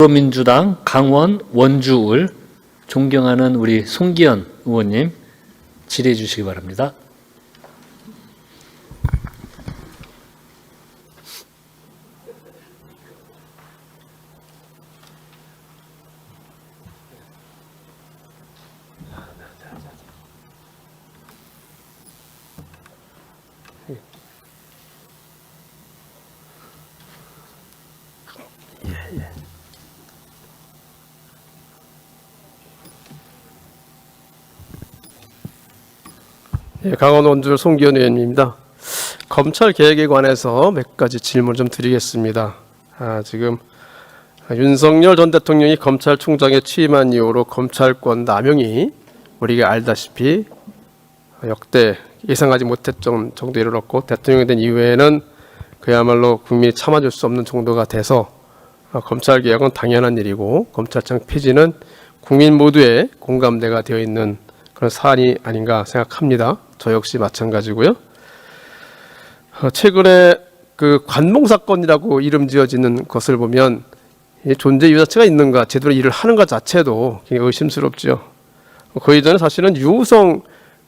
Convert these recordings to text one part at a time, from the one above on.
더불어민주당 강원 원주을 존경하는 우리 송기현 의원님 질의해 주시기 바랍니다. 강원 원주을 송기현 의원입니다. 검찰 개혁에 관해서 몇 가지 질문 좀 드리겠습니다. 지금 윤석열 전 대통령이 검찰총장에 취임한 이후로 검찰권 남용이 우리가 알다시피 역대 예상하지 못했던 정도에 이르렀고, 대통령이 된 이후에는 그야말로 국민이 참아줄 수 없는 정도가 돼서 검찰 개혁은 당연한 일이고 검찰청 폐지는 국민 모두의 공감대가 되어 있는 그런 사안이 아닌가 생각합니다. 저 역시 마찬가지고요. 최근에 그 관봉 사건이라고 이름 지어지는 것을 보면 존재 이유 자체가 있는가, 제대로 일을 하는가 자체도 굉장히 의심스럽죠. 그 이전에 사실은 유우성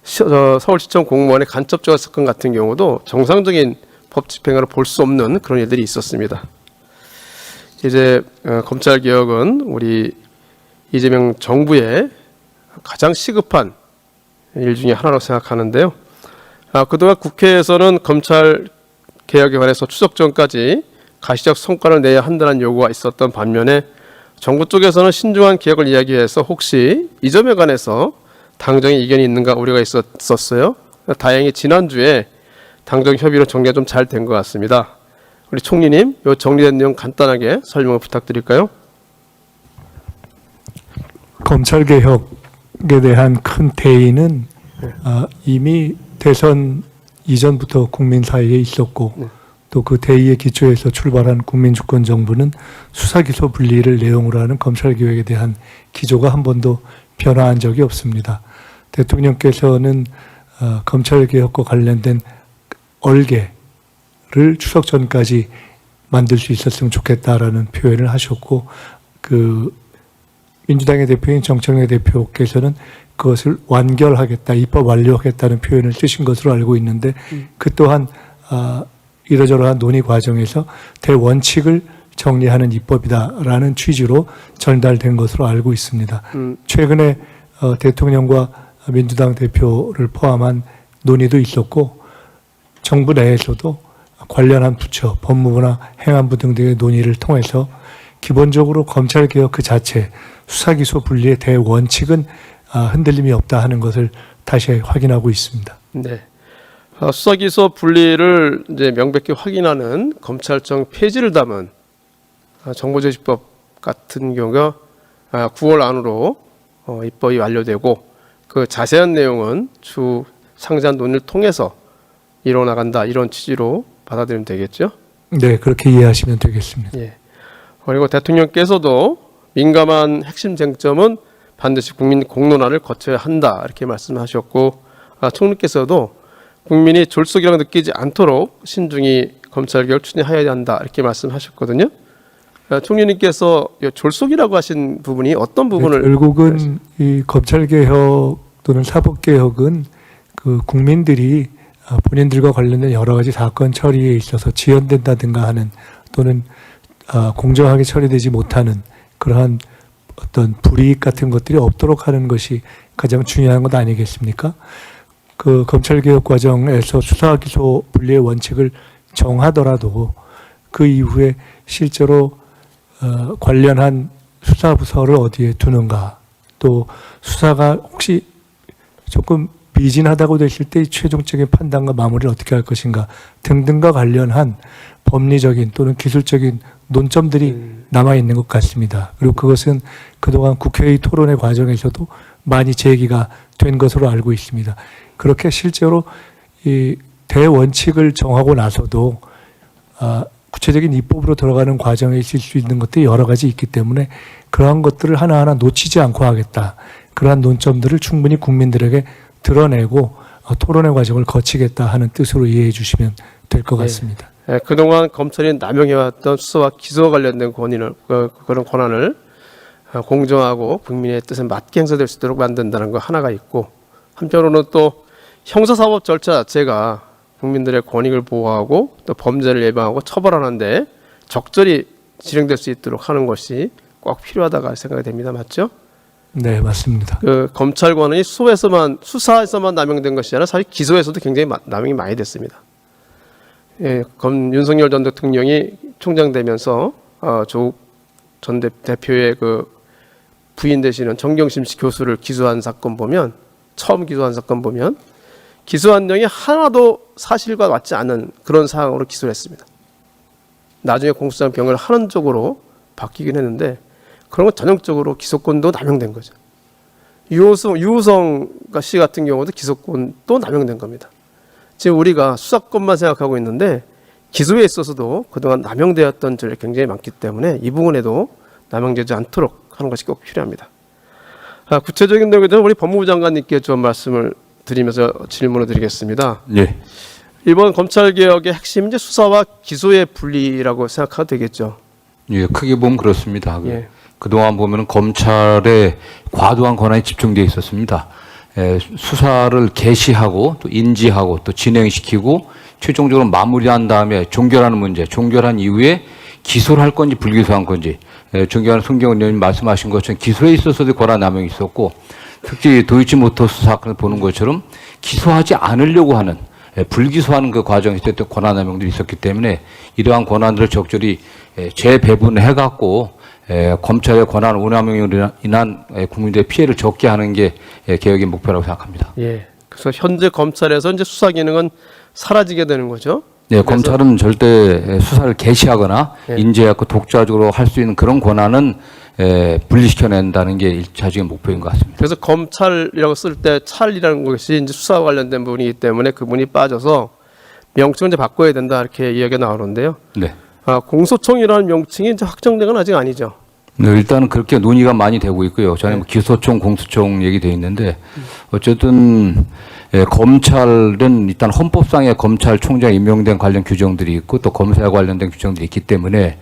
서울시청 공무원의 간첩조작 사건 같은 경우도 정상적인 법 집행으로 볼 수 없는 그런 일들이 있었습니다. 이제 검찰 개혁은 우리 이재명 정부의 가장 시급한 일 중에 하나로 생각하는데요. 그동안 국회에서는 검찰 개혁에 관해서 추석 전까지 가시적 성과를 내야 한다는 요구가 있었던 반면에 정부 쪽에서는 신중한 개혁을 이야기해서 혹시 이 점에 관해서 당정의 이견이 있는가 우려가 있었어요. 다행히 지난주에 당정 협의로 정리가 좀 잘 된 것 같습니다. 우리 총리님, 이 정리된 내용 간단하게 설명을 부탁드릴까요? 검찰개혁에 대한 큰 대의는 이미 대선 이전부터 국민 사이에 있었고, 또 그 대의에 기초해서 출발한 국민주권정부는 수사기소 분리를 내용으로 하는 검찰개혁에 대한 기조가 한 번도 변화한 적이 없습니다. 대통령께서는 검찰개혁과 관련된 얼개를 추석 전까지 만들 수 있었으면 좋겠다라는 표현을 하셨고, 그 민주당의 대표인 정청래 대표께서는 그것을 완결하겠다, 입법 완료하겠다는 표현을 쓰신 것으로 알고 있는데, 그 또한 이러저러한 논의 과정에서 대원칙을 정리하는 입법이다라는 취지로 전달된 것으로 알고 있습니다. 최근에 대통령과 민주당 대표를 포함한 논의도 있었고, 정부 내에서도 관련한 부처, 법무부나 행안부 등등의 논의를 통해서 기본적으로 검찰개혁 그 자체, 수사기소 분리의 대원칙은 흔들림이 없다 하는 것을 다시 확인하고 있습니다. 네. 수사기소 분리를 이제 명백히 확인하는 검찰청 폐지를 담은 정보제시법 같은 경우가 9월 안으로 입법이 완료되고, 그 자세한 내용은 추 상세한 논의를 통해서 이뤄나간다, 이런 취지로 받아들이면 되겠죠? 네, 그렇게 이해하시면 되겠습니다. 예. 그리고 대통령께서도 민감한 핵심 쟁점은 반드시 국민 공론화를 거쳐야 한다, 이렇게 말씀하셨고, 총리께서도 국민이 졸속이라고 느끼지 않도록 신중히 검찰개혁을 추진해야 한다, 이렇게 말씀하셨거든요. 총리님께서 졸속이라고 하신 부분이 어떤 부분을? 결국은 이 검찰개혁 또는 사법개혁은 그 국민들이 본인들과 관련된 여러 가지 사건 처리에 있어서 지연된다든가 하는, 또는 공정하게 처리되지 못하는 그러한 어떤 불이익 같은 것들이 없도록 하는 것이 가장 중요한 것 아니겠습니까? 그 검찰개혁 과정에서 수사기소 분리의 원칙을 정하더라도 그 이후에 실제로 관련한 수사부서를 어디에 두는가, 또 수사가 혹시 조금 미진하다고 됐을 때 최종적인 판단과 마무리를 어떻게 할 것인가 등등과 관련한 법리적인 또는 기술적인 논점들이 남아있는 것 같습니다. 그리고 그것은 그동안 국회의 토론회 과정에서도 많이 제기가 된 것으로 알고 있습니다. 그렇게 실제로 이 대원칙을 정하고 나서도 구체적인 입법으로 들어가는 과정에 있을 수 있는 것들이 여러 가지 있기 때문에 그러한 것들을 하나하나 놓치지 않고 하겠다. 그러한 논점들을 충분히 국민들에게 드러내고 토론회 과정을 거치겠다 하는 뜻으로 이해해 주시면 될 것 같습니다. 그동안 검찰이 남용해왔던 수사와 기소와 관련된 그런 권한을 공정하고 국민의 뜻에 맞게 행사될 수 있도록 만든다는 거 하나가 있고, 한편으로는 또 형사사법 절차 자체가 국민들의 권익을 보호하고 또 범죄를 예방하고 처벌하는데 적절히 진행될 수 있도록 하는 것이 꼭 필요하다고 생각이 됩니다. 맞죠? 네, 맞습니다. 그 검찰 권한이 수사에서만 남용된 것이 아니라 사실 기소에서도 굉장히 남용이 많이 됐습니다. 윤석열 전 대통령이 총장 되면서 조국 전 대표의 그 부인 되시는 정경심 씨 교수를 기소한 사건 보면, 처음 기소한 사건 보면 기소한 내용이 하나도 사실과 맞지 않는 그런 사항으로 기소를 했습니다. 나중에 공소장 변경을 하는 쪽으로 바뀌긴 했는데 그런 건 전형적으로 기소권도 남용된 거죠. 유호성 씨 같은 경우도 기소권도 남용된 겁니다. 지금 우리가 수사권만 생각하고 있는데 기소에 있어서도 그동안 남용되었던 점이 굉장히 많기 때문에 이 부분에도 남용되지 않도록 하는 것이 꼭 필요합니다. 구체적인 내용에 대해서 우리 법무부 장관님께 좀 말씀을 드리면서 질문을 드리겠습니다. 네. 이번 검찰개혁의 핵심은 이제 수사와 기소의 분리라고 생각해도 되겠죠. 예, 크게 보면 그렇습니다. 예. 그동안 보면 검찰에 과도한 권한이 집중되어 있었습니다. 수사를 개시하고 또 인지하고 또 진행시키고 최종적으로 마무리한 다음에 종결하는 문제, 종결한 이후에 기소를 할 건지 불기소한 건지, 존경하는 손경원 의원님 말씀하신 것처럼 기소에 있어서도 권한 남용이 있었고, 특히 도이치모터스 사건을 보는 것처럼 기소하지 않으려고 하는, 불기소하는 그 과정에서 또 권한 남용도 있었기 때문에 이러한 권한들을 적절히 재배분해갖고 검찰의 권한 운남용으로 인한 국민들의 피해를 적게 하는 게 개혁의 목표라고 생각합니다. 예. 그래서 현재 검찰에서 이제 수사 기능은 사라지게 되는 거죠. 네, 검찰은 절대 수사를 개시하거나 예. 인지하고 독자적으로 할 수 있는 그런 권한은 분리시켜낸다는 게 1차적인 목표인 것 같습니다. 그래서 검찰이라고 쓸 때 찰이라는 것이 이제 수사와 관련된 부분이기 때문에 그 부분이 빠져서 명칭을 이제 바꿔야 된다 이렇게 이야기가 나오는데요. 네. 공소청이라는 명칭이 이제 확정된 건 아직 아니죠. 네, 일단은 그렇게 논의가 많이 되고 있고요. 전에 뭐 기소청, 공수청 얘기돼 있는데 어쨌든 검찰은 일단 헌법상의 검찰총장 임명된 관련 규정들이 있고 또 검사와 관련된 규정들이 있기 때문에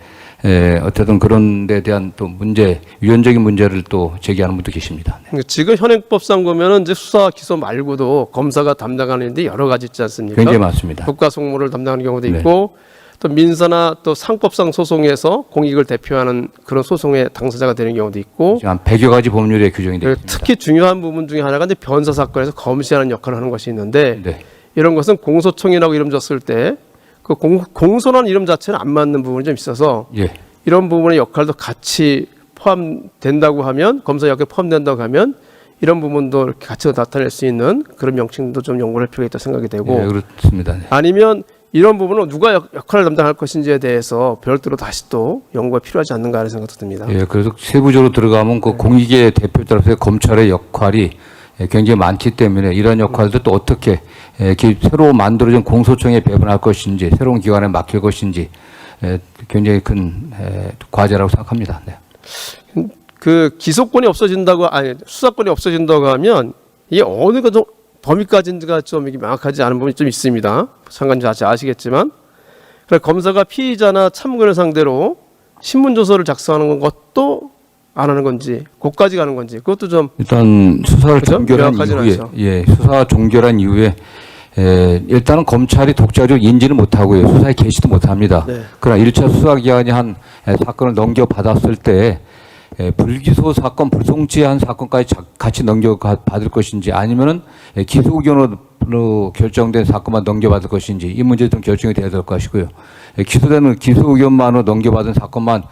어쨌든 그런 데 대한 또 문제, 유연적인 문제를 또 제기하는 분도 계십니다. 네. 그러니까 지금 현행법상 보면은 이제 수사 기소 말고도 검사가 담당하는 일이 여러 가지 있지 않습니까? 굉장히 많습니다. 국가 속무를 담당하는 경우도 네. 있고 또 민사나 또 상법상 소송에서 공익을 대표하는 그런 소송의 당사자가 되는 경우도 있고, 한 100여 가지 법률에 규정이 되어 있습니다. 특히 중요한 부분 중에 하나가 이제 변사 사건에서 검시하는 역할을 하는 것이 있는데 네. 이런 것은 공소청이라고 이름 졌을 때 그 공소라는 이름 자체는 안 맞는 부분이 좀 있어서 예. 이런 부분의 역할도 같이 포함된다고 하면, 검사 역할에 포함된다고 하면 이런 부분도 이렇게 같이 나타낼 수 있는 그런 명칭도 좀 연구할 필요가 있다고 생각이 되고, 예, 그렇습니다. 네. 아니면 이런 부분은 누가 역할을 담당할 것인지에 대해서 별도로 다시 또 연구가 필요하지 않는가 하는 생각도 듭니다. 예, 그래서 세부적으로 들어가면 그 공익의 대표자로서의 검찰의 역할이 굉장히 많기 때문에 이런 역할도 또 어떻게 새로 만들어진 공소청에 배분할 것인지, 새로운 기관에 맡길 것인지 굉장히 큰 과제라고 생각합니다. 네. 그 기소권이 없어진다고, 수사권이 없어진다고 하면 이게 어느 그 범위까지인지가 좀 이게 명확하지 않은 부분이 좀 있습니다. 장관님 아시겠지만, 그래 검사가 피의자나 참고인을 상대로 신문 조서를 작성하는 것도 안 하는 건지, 그까지 가는 건지, 그것도 좀 일단 수사를 그죠? 종결한 명확하지는 이후에, 않죠. 예, 수사 종결한 이후에 일단은 검찰이 독자적으로 인지를 못하고요. 수사에 개시도 못합니다. 네. 그러나 1차 수사기관이 한 사건을 넘겨받았을 때 불기소 사건, 불송치한 사건까지 같이 넘겨받을 것인지, 아니면은 기소 의견으로 결정된 사건만 넘겨받을 것인지, 이 문제 좀 결정이 돼야 될 것이고요. 기소되는 기소 의견만으로 넘겨받은 사건만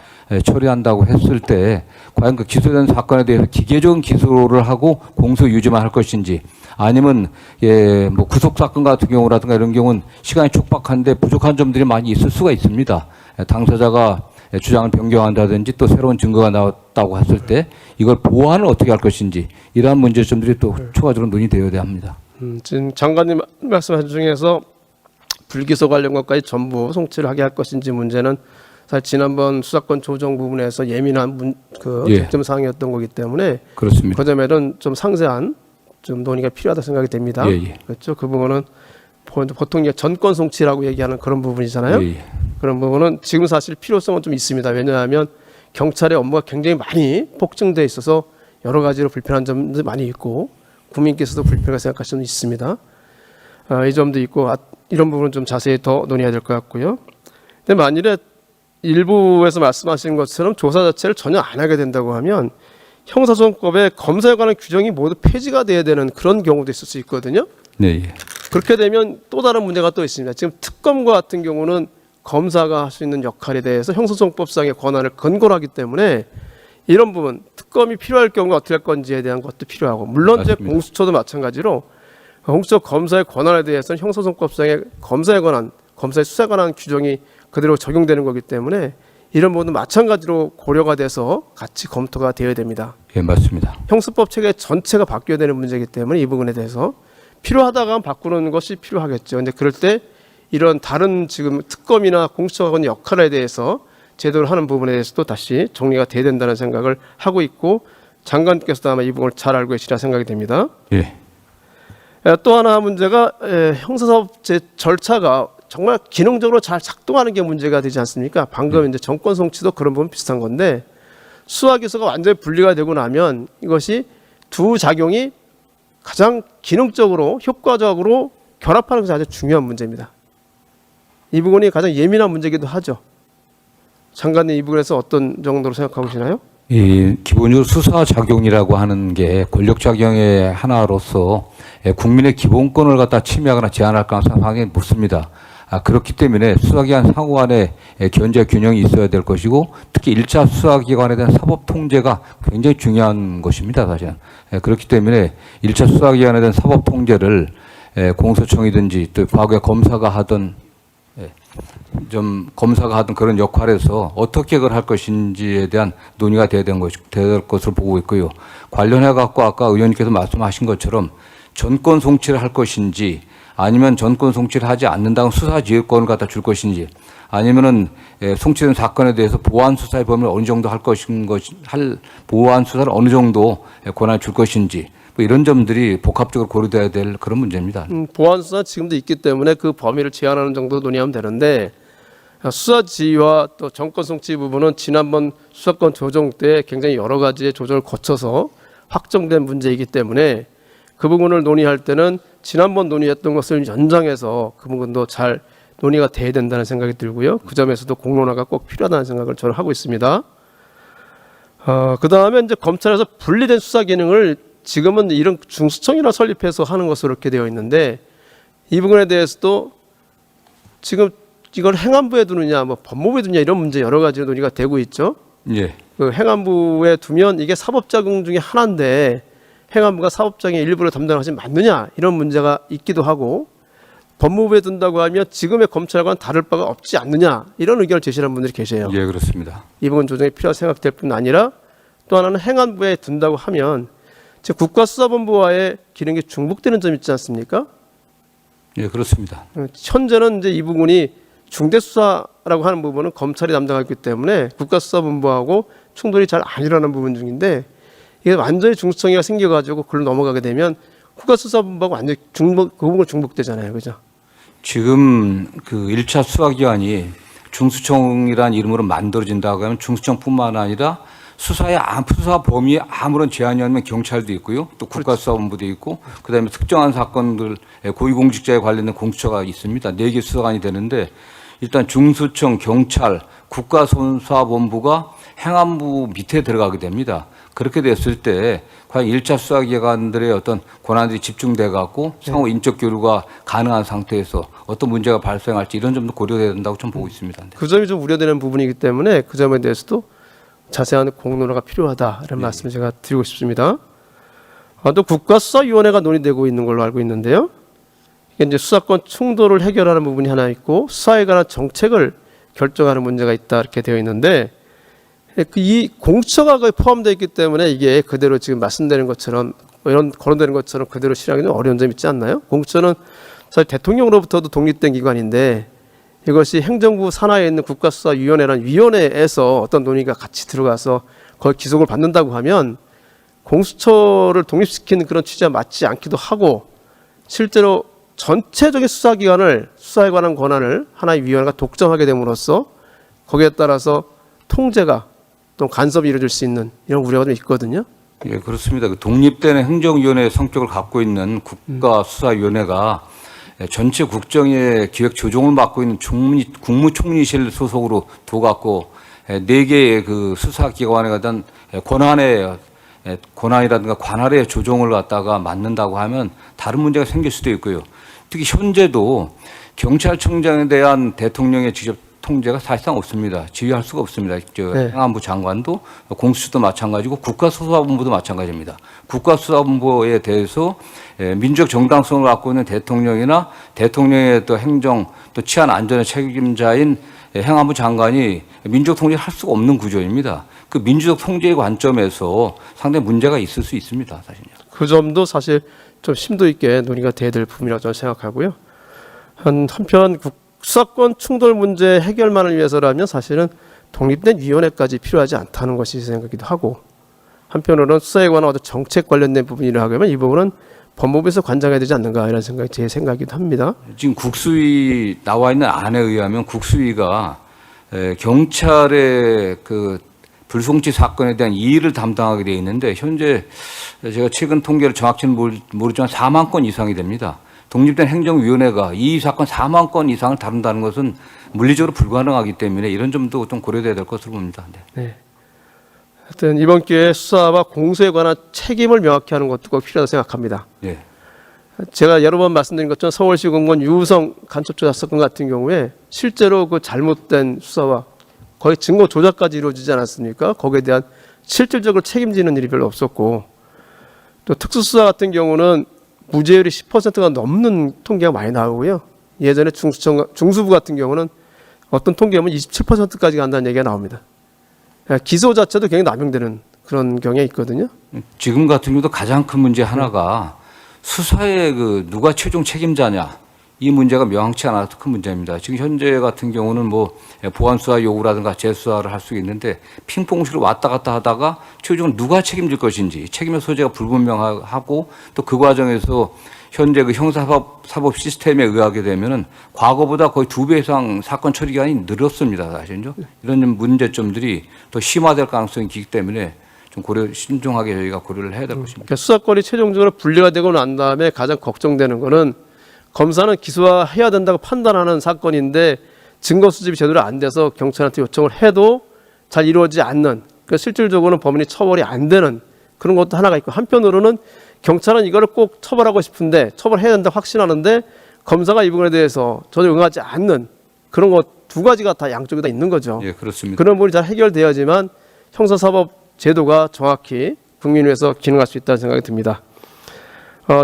처리한다고 했을 때 과연 그 기소된 사건에 대해서 기계적인 기소를 하고 공소 유지만 할 것인지, 아니면 뭐 구속 사건 같은 경우라든가 이런 경우는 시간이 촉박한데 부족한 점들이 많이 있을 수가 있습니다. 당사자가 주장을 변경한다든지 또 새로운 증거가 나왔다고 했을 때 이걸 보완을 어떻게 할 것인지, 이러한 문제점들이 또 추가적으로 논의되어야 합니다. 지금 장관님 말씀하신 중에서 불기소 관련 것까지 전부 송치를 하게 할 것인지 문제는 사실 지난번 수사권 조정 부분에서 예민한 쟁점 사항이었던 거기 때문에 그렇습니다. 그 점에는 좀 상세한 좀 논의가 필요하다 생각이 됩니다. 예. 그렇죠. 그 부분은 보통 이제 전권 송치라고 얘기하는 그런 부분이잖아요. 예. 그런 부분은 지금 사실 필요성은 좀 있습니다. 왜냐하면 경찰의 업무가 굉장히 많이 폭증돼 있어서 여러 가지로 불편한 점도 많이 있고 국민께서도 불편하게 생각하시는 점도 있습니다. 이 점도 있고 이런 부분은 좀 자세히 더 논의해야 될 것 같고요. 근데 만일에 일부에서 말씀하신 것처럼 조사 자체를 전혀 안 하게 된다고 하면 형사소송법에 검사에 관한 규정이 모두 폐지가 돼야 되는 그런 경우도 있을 수 있거든요. 네. 예. 그렇게 되면 또 다른 문제가 또 있습니다. 지금 특검과 같은 경우는 검사가 할 수 있는 역할에 대해서 형사소송법상의 권한을 건고하기 때문에 이런 부분 특검이 필요할 경우 어떻게 할 건지에 대한 것도 필요하고 물론 이제 맞습니다. 공수처도 마찬가지로 공수처 검사의 권한에 대해서는 형사소송법상의 검사에 관한 검사의 수사에 관한 규정이 그대로 적용되는 거기 때문에 이런 부분은 마찬가지로 고려가 돼서 같이 검토가 되어야 됩니다. 예, 맞습니다. 형사법 체계 전체가 바뀌어야 되는 문제이기 때문에 이 부분에 대해서 필요하다가 바꾸는 것이 필요하겠죠. 근데 그럴 때 이런 다른 지금 특검이나 공수처가 하는 역할에 대해서 제대로 하는 부분에 대해서도 다시 정리가 돼야 된다는 생각을 하고 있고 장관께서도 아마 이 부분을 잘 알고 계시리라 생각이 됩니다. 예. 또 하나 문제가 형사사법 절차가 정말 기능적으로 잘 작동하는 게 문제가 되지 않습니까? 방금 이제 정권 송치도 그런 부분 비슷한 건데 수사 기소가 완전히 분리가 되고 나면 이것이 두 작용이 가장 기능적으로 효과적으로 결합하는 것이 아주 중요한 문제입니다. 이 부분이 가장 예민한 문제이기도 하죠. 장관님 이 부분에서 어떤 정도로 생각하고 계시나요? 이 기본적으로 수사 작용이라고 하는 게 권력 작용의 하나로서 국민의 기본권을 갖다 침해하거나 제한할 가능성이 상당히 높습니다. 그렇기 때문에 수사기관 상호 간에 견제 균형이 있어야 될 것이고 특히 1차 수사기관에 대한 사법 통제가 굉장히 중요한 것입니다. 사실은. 그렇기 때문에 1차 수사기관에 대한 사법 통제를 공소청이든지 또 과거에 검사가 하던 그런 역할에서 어떻게 그걸 할 것인지에 대한 논의가 돼야 될 것으로 보고 있고요. 관련해 갖고 아까 의원님께서 말씀하신 것처럼 전권 송치를 할 것인지 아니면 전권 송치를 하지 않는다고 수사지휘권을 갖다 줄 것인지 아니면은 송치된 사건에 대해서 보완 수사의 범위를 어느 정도 보완 수사를 어느 정도 권한을 줄 것인지 뭐 이런 점들이 복합적으로 고려돼야 될 그런 문제입니다. 보안 수사 지금도 있기 때문에 그 범위를 제한하는 정도 논의하면 되는데 수사 지휘와 또 정권 송치 부분은 지난번 수사권 조정 때 굉장히 여러 가지의 조정을 거쳐서 확정된 문제이기 때문에 그 부분을 논의할 때는 지난번 논의했던 것을 연장해서 그 부분도 잘 논의가 돼야 된다는 생각이 들고요. 그 점에서도 공론화가 꼭 필요하다는 생각을 저는 하고 있습니다. 그 다음에 이제 검찰에서 분리된 수사 기능을 지금은 이런 중수청이나 설립해서 하는 것으로 이렇게 되어 있는데 이 부분에 대해서도 지금 이걸 행안부에 두느냐, 뭐 법무부에 두느냐 이런 문제 여러 가지 논의가 되고 있죠. 예. 그 행안부에 두면 이게 사법자금 중에 하나인데 행안부가 사법장의 일부를 담당하지 맞느냐 이런 문제가 있기도 하고 법무부에 둔다고 하면 지금의 검찰과는 다를 바가 없지 않느냐 이런 의견을 제시하는 분들이 계세요. 예, 그렇습니다. 이 부분 조정이 필요하다고 생각될 뿐 아니라 또 하나는 행안부에 둔다고 하면 즉 국가수사본부와의 기능이 중복되는 점이 있지 않습니까? 예, 그렇습니다. 현재는 이제 이 부분이 중대수사라고 하는 부분은 검찰이 담당하기 때문에 국가수사본부하고 충돌이 잘 안 일어나는 부분 중인데 이게 완전히 중수청이가 생겨가지고 그걸로 넘어가게 되면 국가수사본부하고 완전히 그 부분 중복되잖아요, 그죠? 지금 그 1차 수사기관이 중수청이라는 이름으로 만들어진다고 하면 중수청뿐만 아니라 수사 범위에 아무런 제한이 없는 경찰도 있고요. 또 국가수사본부도 있고 그다음에 특정한 사건들 고위공직자에 관련된 공수처가 있습니다. 4개 수사관이 되는데 일단 중수청, 경찰, 국가수사본부가 행안부 밑에 들어가게 됩니다. 그렇게 됐을 때 과연 1차 수사기관들의 어떤 권한들이 집중돼 갖고 상호 인적 교류가 가능한 상태에서 어떤 문제가 발생할지 이런 점도 고려돼야 된다고 좀 보고 있습니다. 그 점이 좀 우려되는 부분이기 때문에 그 점에 대해서도 자세한 공론화가 필요하다는 말씀을 제가 드리고 싶습니다. 또 국가수사위원회가 논의되고 있는 걸로 알고 있는데요. 이게 이제 수사권 충돌을 해결하는 부분이 하나 있고 수사에 관한 정책을 결정하는 문제가 있다 이렇게 되어 있는데 이 공처가 거의 포함되어 있기 때문에 이게 그대로 지금 말씀드린 것처럼 이런 거론되는 것처럼 그대로 실행하기는 어려운 점이 있지 않나요? 공처는 사실 대통령으로부터도 독립된 기관인데 이것이 행정부 산하에 있는 국가수사위원회라는 위원회에서 어떤 논의가 같이 들어가서 거의 기속을 받는다고 하면 공수처를 독립시키는 그런 취지와 맞지 않기도 하고 실제로 전체적인 수사기관을 수사에 관한 권한을 하나의 위원회가 독점하게 됨으로써 거기에 따라서 통제가 또 간섭이 이루어질 수 있는 이런 우려가 좀 있거든요. 예, 그렇습니다. 그 독립된 행정위원회 성격을 갖고 있는 국가수사위원회가 전체 국정의 기획 조정을 맡고 있는 국무총리실 소속으로 둬갖고 4개의 그 수사기관에 대한 권한이라든가 관할의 조정을 갖다가 맡는다고 하면 다른 문제가 생길 수도 있고요. 특히 현재도 경찰청장에 대한 대통령의 직접 통제가 사실상 없습니다. 지휘할 수가 없습니다. 네. 행안부 장관도 공수처도 마찬가지고 국가수사본부도 마찬가지입니다. 국가수사본부에 대해서 민주적 정당성을 갖고 있는 대통령이나 대통령의 또 행정 또 치안 안전의 책임자인 행안부 장관이 민주적 통제를 할 수가 없는 구조입니다. 그 민주적 통제의 관점에서 상당히 문제가 있을 수 있습니다. 사실요. 그 점도 사실 좀 심도 있게 논의가 돼야 될 부분이라고 저는 생각하고요. 한편 수사권 충돌 문제 해결만을 위해서라면 사실은 독립된 위원회까지 필요하지 않다는 것이 생각이기도 하고, 한편으로는 수사에 관한 어떤 정책 관련된 부분이라 하면 이 부분은 법무부에서 관장해야 되지 않는가 이런 생각이 제 생각이기도 합니다. 지금 국수위 나와 있는 안에 의하면 국수위가 경찰의 그 불송치 사건에 대한 이의를 담당하게 되어 있는데, 현재 제가 최근 통계를 정확히는 모르지만 4만 건 이상이 됩니다. 독립된 행정위원회가 이 사건 4만 건 이상을 다룬다는 것은 물리적으로 불가능하기 때문에 이런 점도 좀 고려돼야 될 것으로 봅니다. 네. 하여튼 이번 기회에 수사와 공소에 관한 책임을 명확히 하는 것도 꼭 필요하다고 생각합니다. 예. 제가 여러 번 말씀드린 것처럼 서울시 공무원 유우성 간첩조작 사건 같은 경우에 실제로 그 잘못된 수사와 거의 증거 조작까지 이루어지지 않았습니까? 거기에 대한 실질적으로 책임지는 일이 별로 없었고, 또 특수수사 같은 경우는 무죄율이 10%가 넘는 통계가 많이 나오고요. 예전에 중수부 같은 경우는 어떤 통계 보면 27%까지 간다는 얘기가 나옵니다. 기소 자체도 굉장히 남용되는 그런 경향이 있거든요. 지금 같은 경우도 가장 큰 문제 하나가 수사에 그 누가 최종 책임자냐, 이 문제가 명확치 않아서 큰 문제입니다. 지금 현재 같은 경우는 뭐 보안 수사 요구라든가 재수사를 할 수 있는데 핑퐁식으로 왔다 갔다 하다가 최종 누가 책임질 것인지 책임의 소재가 불분명하고, 또 그 과정에서 현재 그 형사사법 시스템에 의하게 되면은 과거보다 거의 2배 이상 사건 처리 기간이 늘었습니다. 사실요. 이런 문제점들이 더 심화될 가능성이 있기 때문에 좀 신중하게 저희가 고려를 해야 될 것입니다. 그러니까 수사권이 최종적으로 분리가 되고 난 다음에 가장 걱정되는 거는, 검사는 기소해야 된다고 판단하는 사건인데 증거 수집이 제대로 안 돼서 경찰한테 요청을 해도 잘 이루어지지 않는, 그러니까 실질적으로는 법원이 처벌이 안 되는 그런 것도 하나가 있고, 한편으로는 경찰은 이거를 꼭 처벌하고 싶은데 처벌해야 된다고 확신하는데 검사가 이 부분에 대해서 전혀 응하지 않는 그런 것 두 가지가 다 양쪽에 다 있는 거죠. 예, 그렇습니다. 그런 부분이 잘 해결돼야지만 형사사법 제도가 정확히 국민을 위해서 기능할 수 있다는 생각이 듭니다.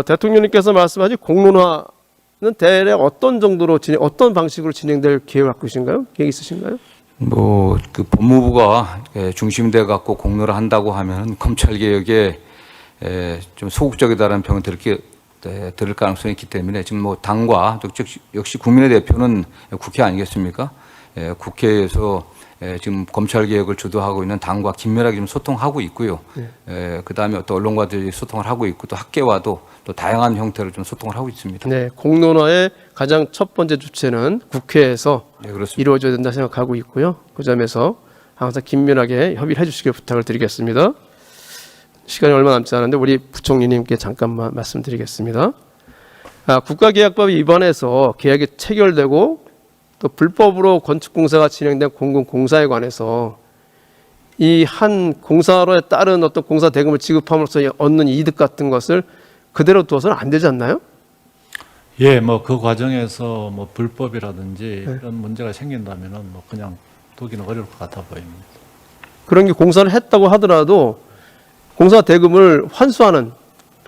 대통령님께서 말씀하신 공론화는 대략 어떤 정도로 어떤 방식으로 진행될 계획을 갖고 계신가요? 계획 있으신가요? 뭐 그 법무부가 중심돼 갖고 공론을 한다고 하면 검찰 개혁에 좀 소극적이다라는 평을 들을 가능성이 있기 때문에, 지금 뭐 당과 역시 국민의 대표는 국회 아니겠습니까? 국회에서 지금 검찰 개혁을 주도하고 있는 당과 긴밀하게 좀 소통하고 있고요. 그 다음에 또 언론과들이 소통을 하고 있고, 또 학계와도 또 다양한 형태로 좀 소통을 하고 있습니다. 네, 공론화의 가장 첫 번째 주체는 국회에서 네, 그렇습니다. 이루어져야 된다 생각하고 있고요. 그 점에서 항상 긴밀하게 협의를 해주시길 부탁을 드리겠습니다. 시간이 얼마 남지 않은데 우리 부총리님께 잠깐만 말씀드리겠습니다. 국가계약법이 위반해서 계약이 체결되고 또 불법으로 건축공사가 진행된 공공공사에 관해서 이 한 공사로에 따른 어떤 공사 대금을 지급함으로써 얻는 이득 같은 것을 그대로 두어서는 안 되지 않나요? 예, 뭐 그 과정에서 뭐 불법이라든지 이런 문제가 생긴다면은 뭐 그냥 두기는 어려울 것 같아 보입니다. 그런 게 공사를 했다고 하더라도 공사 대금을 환수하는,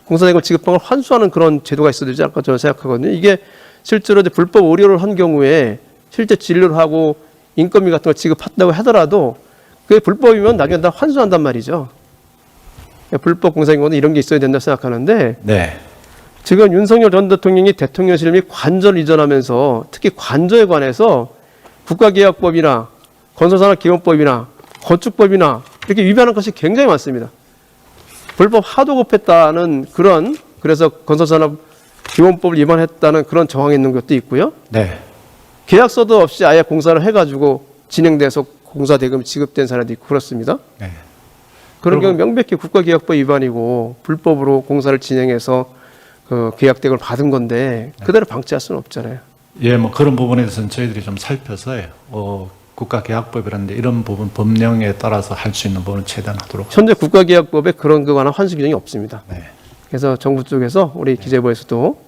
공사 대금을 지급한 걸 환수하는 그런 제도가 있어야 되지 않을까 저는 생각하거든요. 이게 실제로 이제 불법 오류를 한 경우에 실제 진료를 하고 인건비 같은 걸 지급한다고 하더라도 그게 불법이면 나중에 다 환수한단 말이죠. 불법 공사인 거는 이런 게 있어야 된다고 생각하는데, 네. 지금 윤석열 전 대통령이 대통령실 및 관저를 이전하면서 특히 관저에 관해서 국가계약법이나 건설산업기본법이나 건축법이나 이렇게 위반한 것이 굉장히 많습니다. 불법 하도 급했다는 그런, 그래서 건설산업 기본법을 위반했다는 그런 정황이 있는 것도 있고요. 네. 계약서도 없이 아예 공사를 해가지고 진행돼서 공사 대금이 지급된 사례도 있고 그렇습니다. 네. 그런 그리고- 경우 명백히 국가계약법 위반이고 불법으로 공사를 진행해서 그 계약 대금을 받은 건데 그대로 방치할 수는 없잖아요. 예, 뭐 그런 부분에 대해서는 저희들이 좀 살펴서요. 국가계약법이라는데 이런 부분 법령에 따라서 할 수 있는 부분은 최대한 하도록. 현재 국가계약법에 그런 거 관한 환수 규정이 없습니다. 네. 그래서 정부 쪽에서 우리 기재부에서도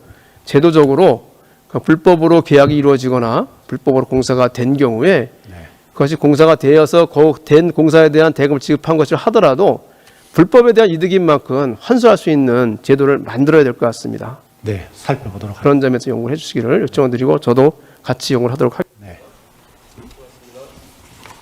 제도적으로 그 불법으로 계약이 이루어지거나 불법으로 공사가 된 경우에 네. 그것이 공사가 되어서 된 공사에 대한 대금을 지급한 것을 하더라도 불법에 대한 이득인 만큼 환수할 수 있는 제도를 만들어야 될 것 같습니다. 네, 살펴보도록 하겠습니다. 그런 점에서 연구를 해주시기를 요청을 드리고 저도 같이 연구를 하도록 하겠습니다.